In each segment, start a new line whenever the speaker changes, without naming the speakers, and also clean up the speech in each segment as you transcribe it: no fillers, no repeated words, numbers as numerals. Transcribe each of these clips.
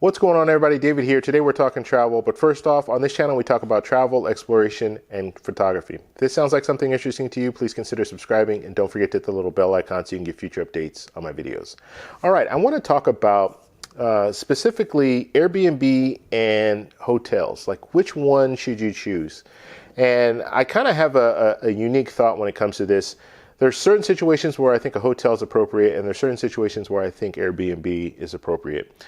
What's going on, everybody? David here. Today we're talking travel, but first off, on this channel we talk about travel, exploration, and photography. If this sounds like something interesting to you, please consider subscribing and don't forget to hit the little bell icon so you can get future updates on my videos. All right, I want to talk about specifically Airbnb and hotels. Like, which one should you choose? And I kind of have a unique thought when it comes to this. There's certain situations where I think a hotel is appropriate, and there's certain situations where I think Airbnb is appropriate.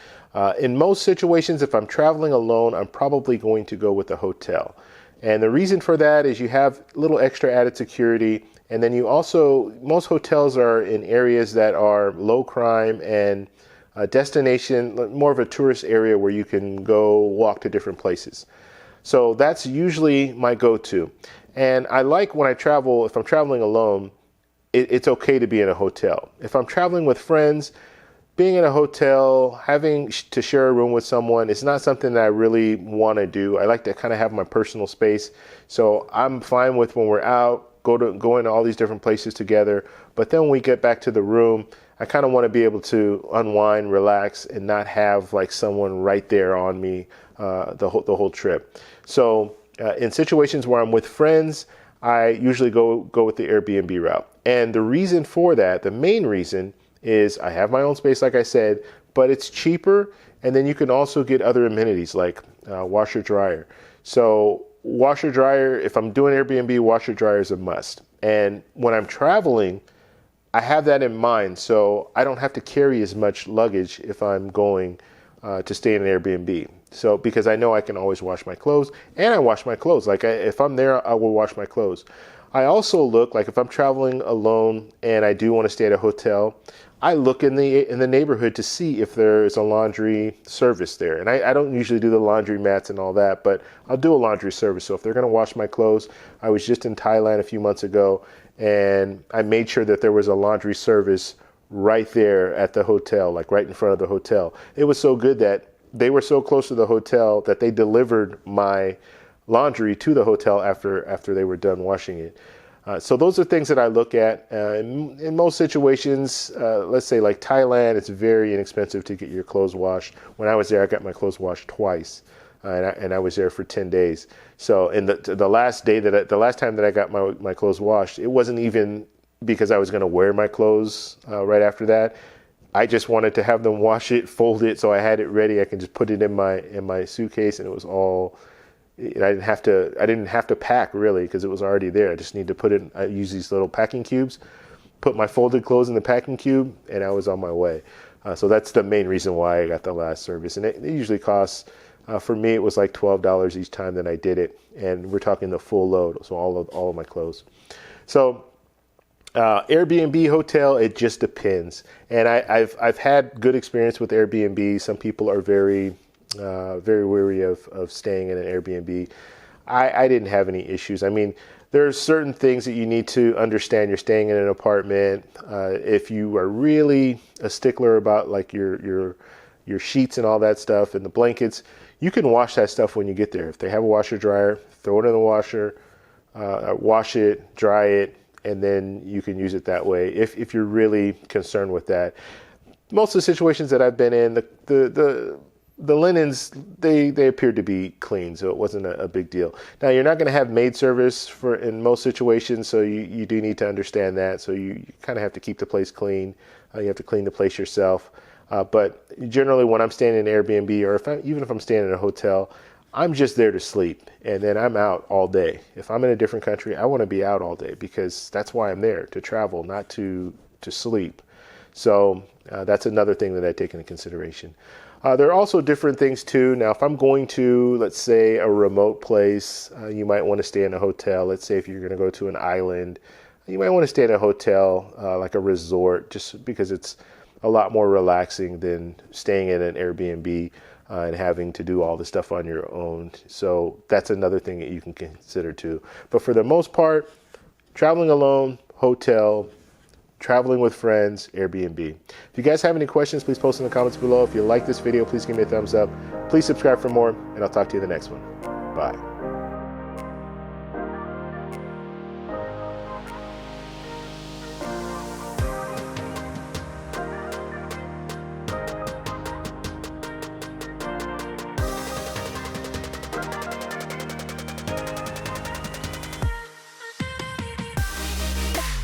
In most situations, if I'm traveling alone, I'm probably going to go with a hotel. And the reason for that is you have a little extra added security. And then you also, most hotels are in areas that are low crime and a destination, more of a tourist area where you can go walk to different places. So that's usually my go-to. And I like when I travel, if I'm traveling alone, it's okay to be in a hotel. If I'm traveling with friends, being in a hotel, having to share a room with someone, it's not something that I really want to do. I like to kind of have my personal space. So I'm fine with when we're out, going to all these different places together. But then when we get back to the room, I kind of want to be able to unwind, relax, and not have like someone right there on me the whole trip. So in situations where I'm with friends, I usually go with the Airbnb route. And the reason for that, the main reason, is I have my own space, like I said, but it's cheaper. And then you can also get other amenities like washer dryer. So washer dryer, if I'm doing Airbnb, washer dryer is a must. And when I'm traveling, I have that in mind. So I don't have to carry as much luggage if I'm going to stay in an Airbnb. So because I know I can always wash my clothes, and I wash my clothes. Like if I'm there, I will wash my clothes. I also look, like if I'm traveling alone and I do want to stay at a hotel, I look in the neighborhood to see if there is a laundry service there. And I don't usually do the laundry mats and all that, but I'll do a laundry service. So if they're going to wash my clothes, I was just in Thailand a few months ago, and I made sure that there was a laundry service right there at the hotel, like right in front of the hotel. It was so good that they were so close to the hotel that they delivered my laundry to the hotel after they were done washing it. So those are things that I look at. In most situations, let's say like Thailand, it's very inexpensive to get your clothes washed. When I was there, I got my clothes washed twice, and I was there for 10 days. So in the last time that I got my clothes washed, it wasn't even because I was going to wear my clothes right after that. I just wanted to have them wash it, fold it, so I had it ready. I can just put it in my suitcase, and it was all. I didn't have to pack really because it was already there. I just need to put it. I use these little packing cubes, put my folded clothes in the packing cube, and I was on my way. So that's the main reason why I got the last service. And it usually costs, for me, it was like $12 each time that I did it. And we're talking the full load, so all of my clothes. So Airbnb hotel, it just depends. And I've had good experience with Airbnb. Some people are very wary of staying in an Airbnb. I didn't have any issues. I mean, there's certain things that you need to understand. You're staying in an apartment. If you are really a stickler about like your sheets and all that stuff and the blankets, you can wash that stuff when you get there. If they have a washer dryer, throw it in the washer, wash it, dry it, and then you can use it that way if you're really concerned with that. Most of the situations that I've been in, the linens, they appeared to be clean, so it wasn't a big deal. Now, you're not going to have maid service in most situations, so you do need to understand that. So you kind of have to keep the place clean. You have to clean the place yourself. But generally, when I'm staying in an Airbnb, or even if I'm staying in a hotel, I'm just there to sleep, and then I'm out all day. If I'm in a different country, I want to be out all day because that's why I'm there, to travel, not to sleep. So that's another thing that I take into consideration. There are also different things too. Now, if I'm going to, let's say, a remote place, you might want to stay in a hotel. Let's say if you're going to go to an island, you might want to stay in a hotel, like a resort, just because it's a lot more relaxing than staying in an Airbnb and having to do all the stuff on your own. So that's another thing that you can consider too. But for the most part, traveling alone, hotel. Traveling with friends, Airbnb. If you guys have any questions, please post in the comments below. If you like this video, please give me a thumbs up. Please subscribe for more, and I'll talk to you in the next one. Bye.